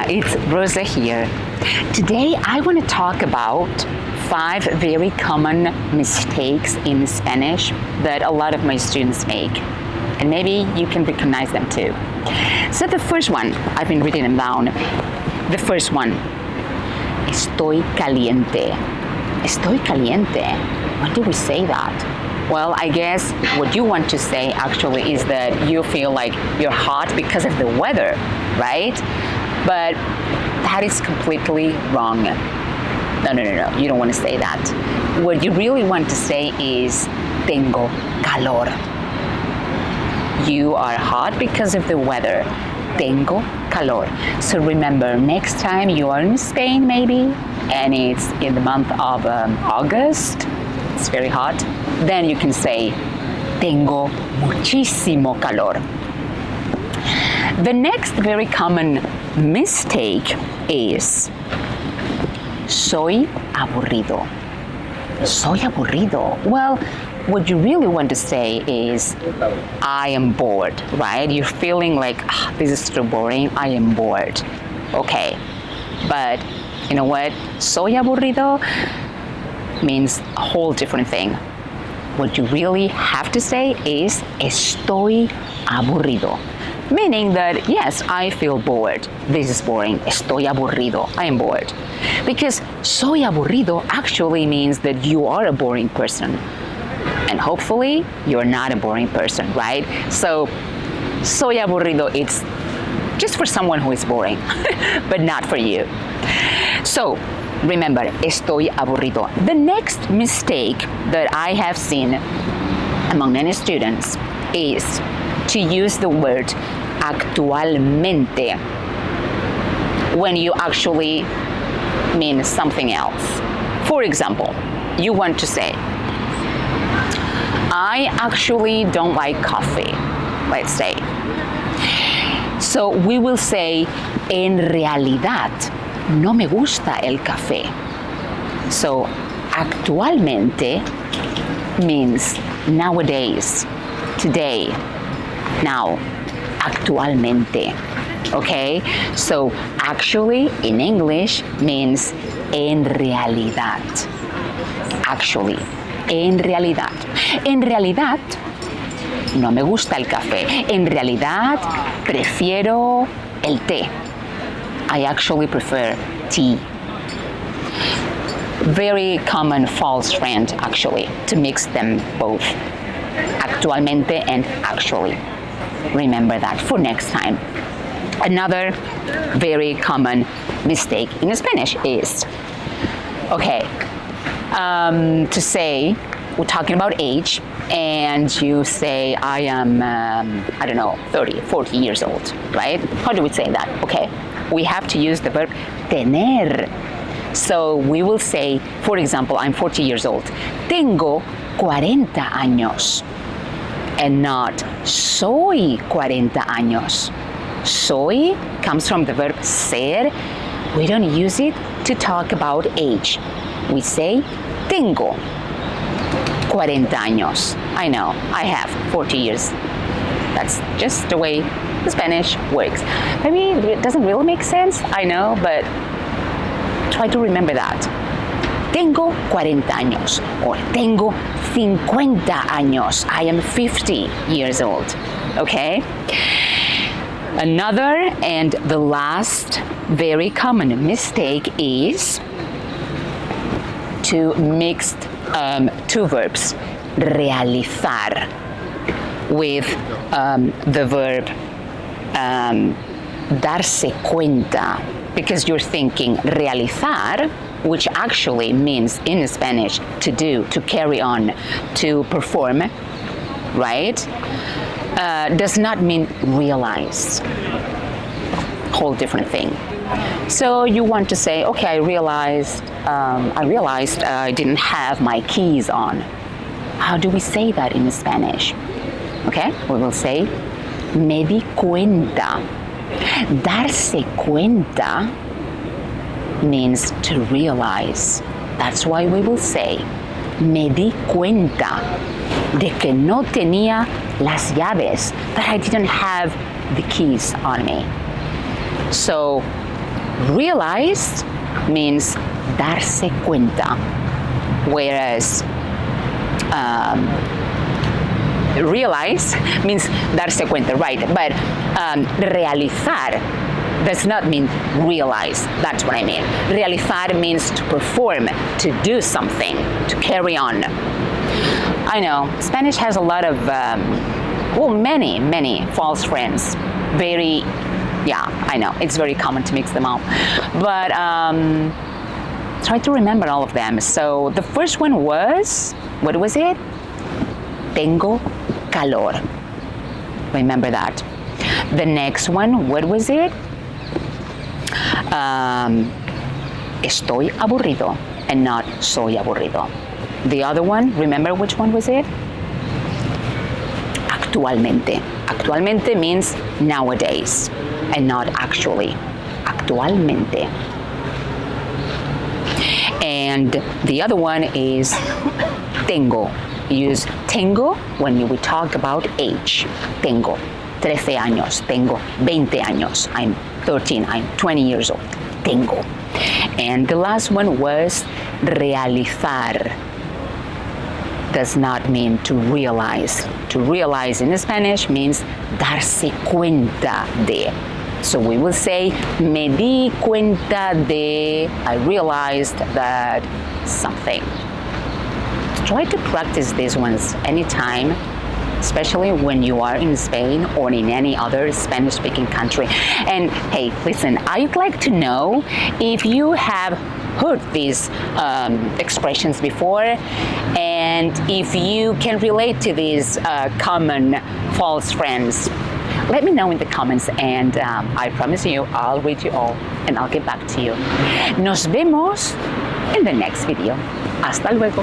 Hola, it's Rosa here. Today I want to talk about 5 very common mistakes in Spanish that a lot of my students make. And maybe you can recognize them too. So the first one, I've been writing them down. The first one, Estoy caliente. Estoy caliente. When do we say that? Well, I guess what you want to say actually is that you feel like you're hot because of the weather, right? But that is completely wrong. No. You don't want to say that. What you really want to say is Tengo calor. You are hot because of the weather. Tengo calor. So remember, next time you are in Spain maybe, and it's in the month of August, it's very hot, then you can say Tengo muchísimo calor. The next very common mistake is soy aburrido. Soy aburrido. Well, what you really want to say is I am bored, right? You're feeling like this is too boring, I am bored. Okay, but you know what? Soy aburrido means a whole different thing. What you really have to say is estoy aburrido. Meaning that, yes, I feel bored. This is boring. Estoy aburrido. I am bored. Because soy aburrido actually means that you are a boring person. And hopefully, you're not a boring person, right? So, soy aburrido, it's just for someone who is boring, but not for you. So, remember, estoy aburrido. The next mistake that I have seen among many students is to use the word actualmente when you actually mean something else. For example, you want to say, I actually don't like coffee, let's say. So we will say, en realidad, no me gusta el café. So actualmente means nowadays, today, now, actualmente. Okay? So actually in English means en realidad. Actually, en realidad. En realidad, no me gusta el café. En realidad, prefiero el té. I actually prefer tea. Very common false trend, actually, to mix them both. Actualmente and actually. Remember that for next time. Another very common mistake in Spanish is, okay, to say, we're talking about age, and you say, I am, 30, 40 years old, right? How do we say that? Okay, we have to use the verb tener. So we will say, for example, I'm 40 years old. Tengo 40 años. And not soy 40 años. Soy comes from the verb ser. We don't use it to talk about age. We say tengo 40 años. I know, I have 40 years. That's just the way the Spanish works. Maybe it doesn't really make sense, I know, but try to remember that. Tengo 40 años, or tengo 50 años. I am 50 years old, okay? Another and the last very common mistake is to mix 2 verbs, realizar, with the verb darse cuenta, because you're thinking realizar, which actually means in Spanish to do, to carry on, to perform, right? Does not mean realize. Whole different thing. So you want to say, okay, I realized I didn't have my keys on. How do we say that in Spanish? Okay, we will say, me di cuenta. Darse cuenta means to realize. That's why we will say, me di cuenta de que no tenía las llaves, that I didn't have the keys on me. So Realize means darse cuenta, whereas realize means darse cuenta, right? But realizar does not mean realize. That's what I mean. Realizar means to perform, to do something, to carry on. I know Spanish has a lot of, many false friends. I know it's very common to mix them up, but try to remember all of them. So the first one was, what was it? Tengo calor. Remember that. The next one, what was it? Estoy aburrido and not soy aburrido. The other one, remember which one was it? Actualmente. Actualmente means nowadays and not actually. Actualmente. And the other one is tengo. Use tengo when we talk about age. Tengo 13 años. Tengo 20 años. I'm 13. I'm 20 years old. Tengo. And the last one was realizar. Does not mean to realize. To realize in Spanish means darse cuenta de. So we will say, me di cuenta de, I realized that something. Try to practice these ones anytime, especially when you are in Spain or in any other Spanish-speaking country. And hey, listen, I'd like to know if you have heard these expressions before, and if you can relate to these common false friends. Let me know in the comments, and I promise you I'll read you all and I'll get back to you. Nos vemos in the next video. Hasta luego.